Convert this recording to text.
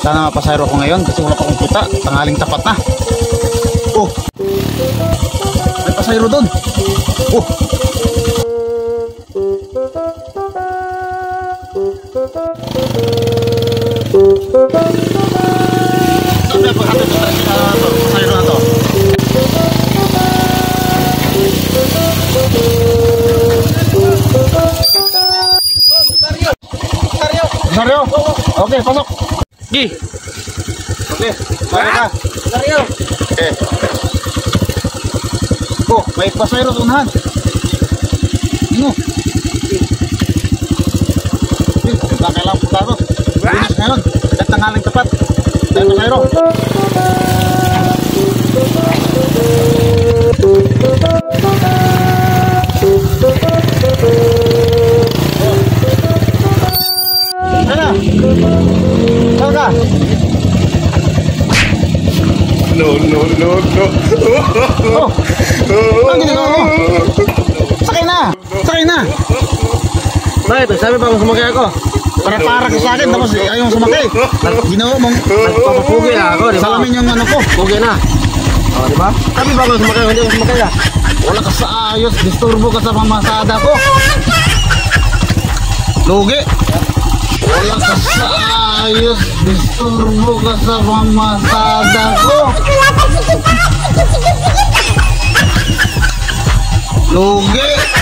Sana mapasayro ko ngayon kasi wala pa akong kita. Tanghaling tapat na. Oh, may pasayro doon. Oh, sabi ang pagkakit sa pasayro na to. Mario, oke, pasok. Gi. Oke, tayo ka. Mario. Oke. Oh, may pasayro unahan. Ano? Kailangan po tayo. Finish ngayon. At tanghaling tapat. Tayo pasayro. Salga. No. Oh. Ang ginagawa mo? Sakay na. Sakay na. Bakit? Sabi pa sumakay ako. Para ka sa akin tapos ayaw sumakay. Ginawa mong Nagpapapugi na ako, di ba? salamin yung ano ko. Pugi na. Oh, di ba? Sabi ba ako sumakay? Hindi ako sumakay ah. Wala ka sa ayos. Disturbo ka sa pamasada ko. Lugi. Wala ka sa ayos. Disturbo ka sa pamasada ko. Lugi.